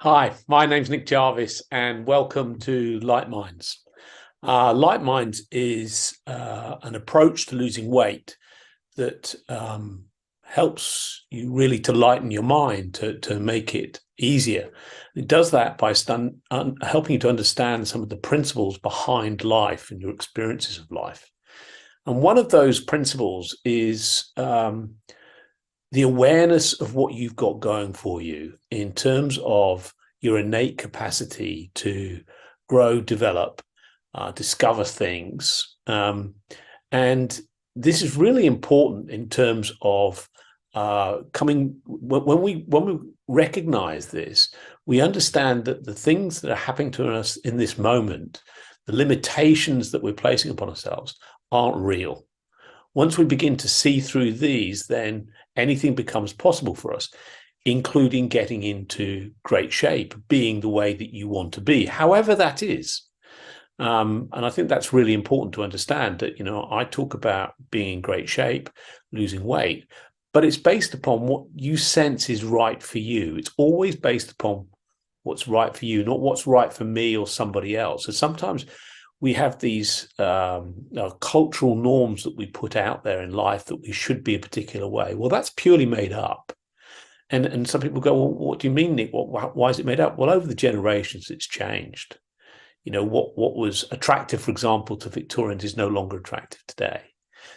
Hi, my name's Nick Jarvis, and welcome to Light Minds. Light Minds is an approach to losing weight that helps you really to lighten your mind, to make it easier. It does that by helping you to understand some of the principles behind life and your experiences of life. And one of those principles is the awareness of what you've got going for you in terms of your innate capacity to grow, develop, discover things. And this is really important in terms of when we recognize this, we understand that the things that are happening to us in this moment, the limitations that we're placing upon ourselves, aren't real. Once we begin to see through these, then anything becomes possible for us, including getting into great shape, being the way that you want to be, however that is. And I think that's really important to understand that, I talk about being in great shape, losing weight, but it's based upon what you sense is right for you. It's always based upon what's right for you, not what's right for me or somebody else. So sometimes we have these cultural norms that we put out there in life that we should be a particular way. Well, that's purely made up. And some people go, well, what do you mean, Nick? Why is it made up? Well, over the generations, it's changed. What was attractive, for example, to Victorians is no longer attractive today.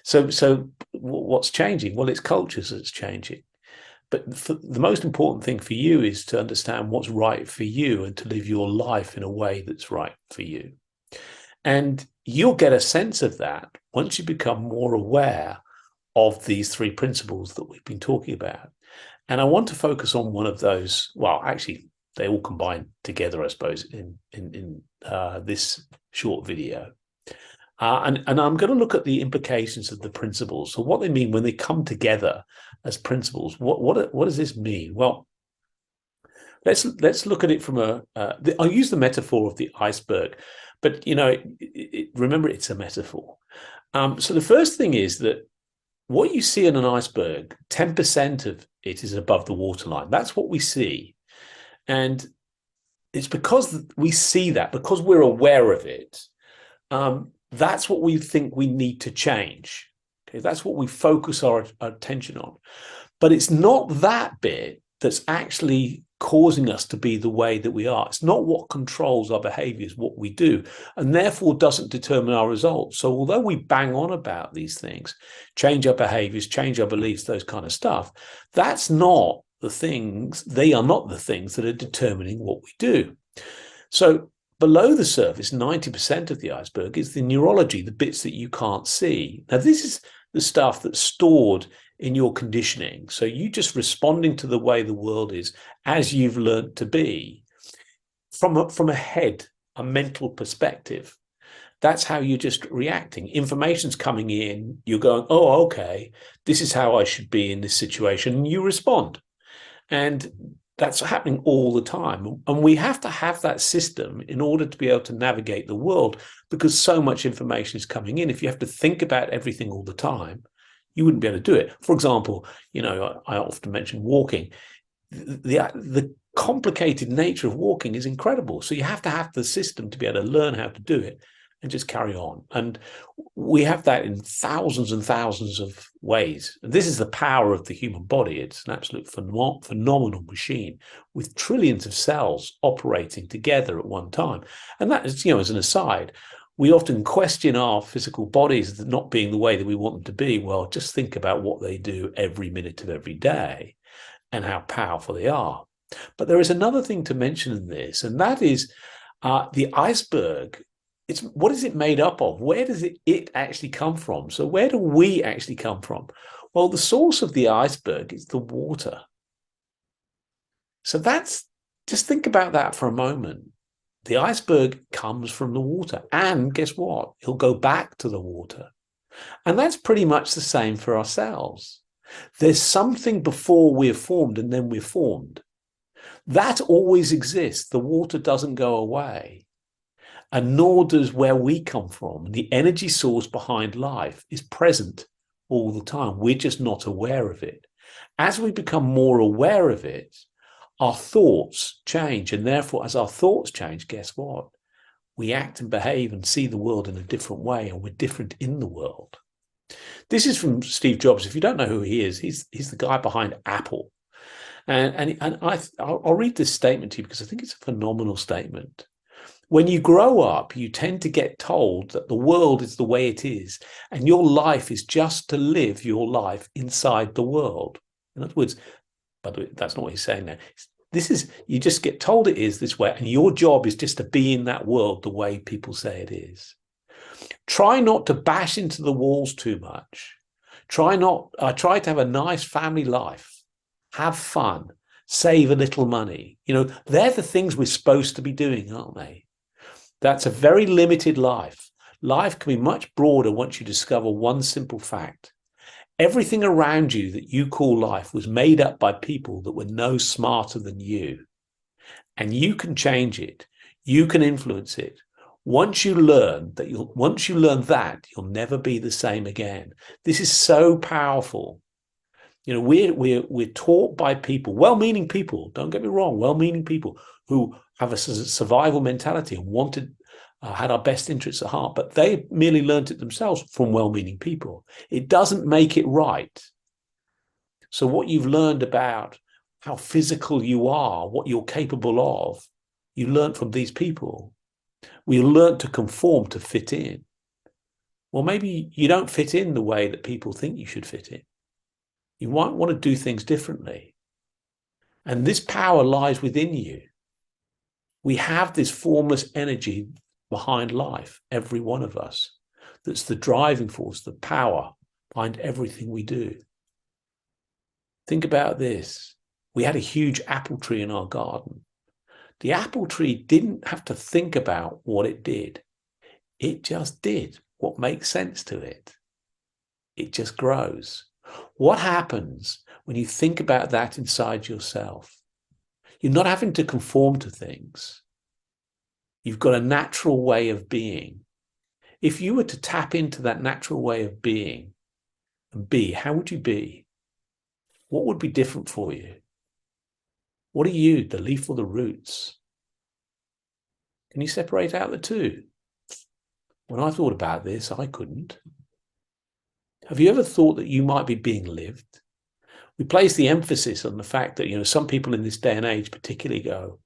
So what's changing? Well, it's cultures that's changing. But the most important thing for you is to understand what's right for you and to live your life in a way that's right for you. And you'll get a sense of that once you become more aware of these three principles that we've been talking about. And I want to focus on one of those. Well, actually, they all combine together, I suppose, in this short video. And I'm going to look at the implications of the principles. So what they mean when they come together as principles. What does this mean? Well, let's look at it from I'll use the metaphor of the iceberg, but remember, it's a metaphor. So the first thing is that what you see in an iceberg, 10% of it is above the waterline. That's what we see. And it's because we see that, because we're aware of it, that's what we think we need to change. Okay, that's what we focus our attention on. But it's not that bit that's actually causing us to be the way that we are. It's not what controls our behaviors, what we do, and therefore doesn't determine our results. So although we bang on about these things, change our behaviors, change our beliefs, those kind of stuff, that's not the things, they are not the things that are determining what we do. So below the surface, 90% of the iceberg is the neurology, the bits that you can't see. Now, this is the stuff that's stored in your conditioning. So you just responding to the way the world is as you've learned to be from a head, a mental perspective. That's how you're just reacting. Information's coming in, you're going, oh, okay, this is how I should be in this situation. And you respond. And that's happening all the time. And we have to have that system in order to be able to navigate the world, because so much information is coming in. If you have to think about everything all the time, you wouldn't be able to do it. For example, I often mention walking. The complicated nature of walking is incredible. So you have to have the system to be able to learn how to do it and just carry on. And we have that in thousands and thousands of ways. This is the power of the human body. It's an absolute phenomenal machine with trillions of cells operating together at one time. And that is, as an aside, we often question our physical bodies as not being the way that we want them to be. Well, just think about what they do every minute of every day and how powerful they are. But there is another thing to mention in this, and that is the iceberg. What is it made up of? Where does it actually come from? So where do we actually come from? Well, the source of the iceberg is the water. So just think about that for a moment. The iceberg comes from the water, and guess what? It'll go back to the water. And that's pretty much the same for ourselves. There's something before we're formed and then we're formed. That always exists. The water doesn't go away. And nor does where we come from. The energy source behind life is present all the time. We're just not aware of it. As we become more aware of it, our thoughts change. And therefore, as our thoughts change, guess what? We act and behave and see the world in a different way, and we're different in the world. This is from Steve Jobs. If you don't know who he is, he's the guy behind Apple. And I'll read this statement to you because I think it's a phenomenal statement. When you grow up, you tend to get told that the world is the way it is, and your life is just to live your life inside the world. In other words, by the way, that's not what he's saying there. This is, you just get told it is this way, and your job is just to be in that world the way people say it is. Try not to bash into the walls too much. Try to have a nice family life. Have fun. Save a little money. You know, they're the things we're supposed to be doing, aren't they? That's a very limited life. Life can be much broader once you discover one simple fact. Everything around you that you call life was made up by people that were no smarter than you. And you can change it. You can influence it. Once you learn that, you'll never be the same again. This is so powerful. You know, we're taught by people, well-meaning people, don't get me wrong, well-meaning people who have a survival mentality and had our best interests at heart, but they merely learned it themselves from well-meaning people. It doesn't make it right. So what you've learned about how physical you are, what you're capable of, you learned from these people. We learned to conform to fit in. Well, maybe you don't fit in the way that people think you should fit in. You might want to do things differently. And this power lies within you. We have this formless energy behind life, every one of us, that's the driving force, the power behind everything we do. Think about this. We had a huge apple tree in our garden. The apple tree didn't have to think about what it did. It just did what makes sense to it. It just grows. What happens when you think about that inside yourself? You're not having to conform to things. You've got a natural way of being. If you were to tap into that natural way of being and be, how would you be? What would be different for you? What are you, the leaf or the roots? Can you separate out the two? When I thought about this, I couldn't. Have you ever thought that you might be being lived? We place the emphasis on the fact that, you know, some people in this day and age particularly go,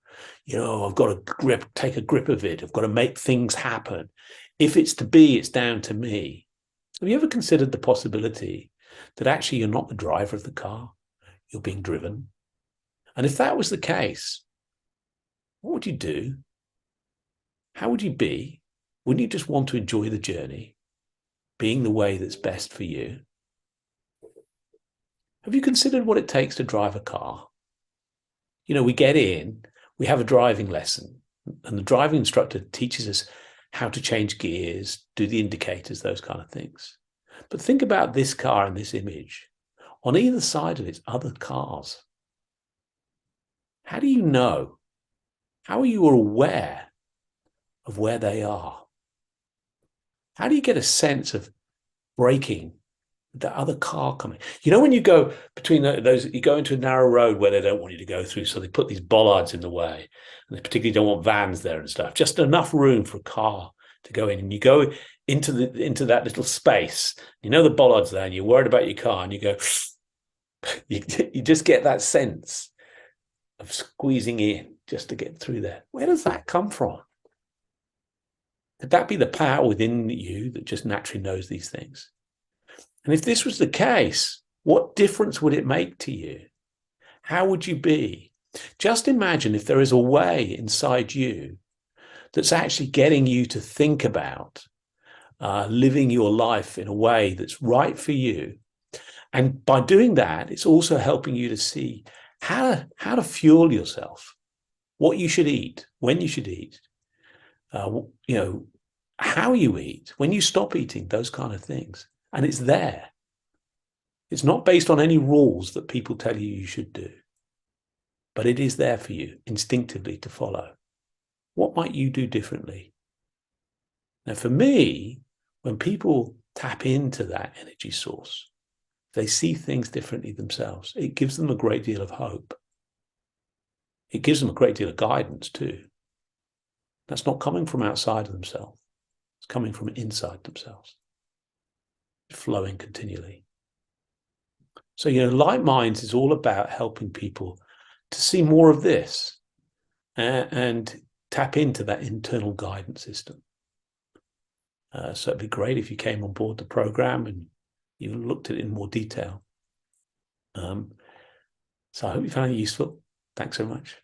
you know, I've got to take a grip of it. I've got to make things happen. If it's to be, it's down to me. Have you ever considered the possibility that actually you're not the driver of the car? You're being driven. And if that was the case, what would you do? How would you be? Wouldn't you just want to enjoy the journey, being the way that's best for you? Have you considered what it takes to drive a car? You know, we get in, we have a driving lesson, and the driving instructor teaches us how to change gears, do the indicators, those kind of things. But think about this car in this image. On either side of it, other cars. How do you know? How are you aware of where they are? How do you get a sense of braking with the other car coming? You know, when you go between those, you go into a narrow road where they don't want you to go through, so they put these bollards in the way, and they particularly don't want vans there and stuff. Just enough room for a car to go in, and you go into that little space. You know the bollards there, and you're worried about your car, and you go. You just get that sense of squeezing in just to get through there. Where does that come from? Could that be the power within you that just naturally knows these things? And if this was the case, what difference would it make to you? How would you be? Just imagine if there is a way inside you that's actually getting you to think about living your life in a way that's right for you. And by doing that, it's also helping you to see how to fuel yourself, what you should eat, when you should eat, you know, how you eat, when you stop eating, those kind of things. And it's there. It's not based on any rules that people tell you you should do, but it is there for you instinctively to follow. What might you do differently? Now, for me, when people tap into that energy source, they see things differently themselves. It gives them a great deal of hope. It gives them a great deal of guidance too. That's not coming from outside of themselves. It's coming from inside themselves, flowing continually. So, Light Minds is all about helping people to see more of this and tap into that internal guidance system. So it'd be great if you came on board the program and you looked at it in more detail. So I hope you found it useful. Thanks so much.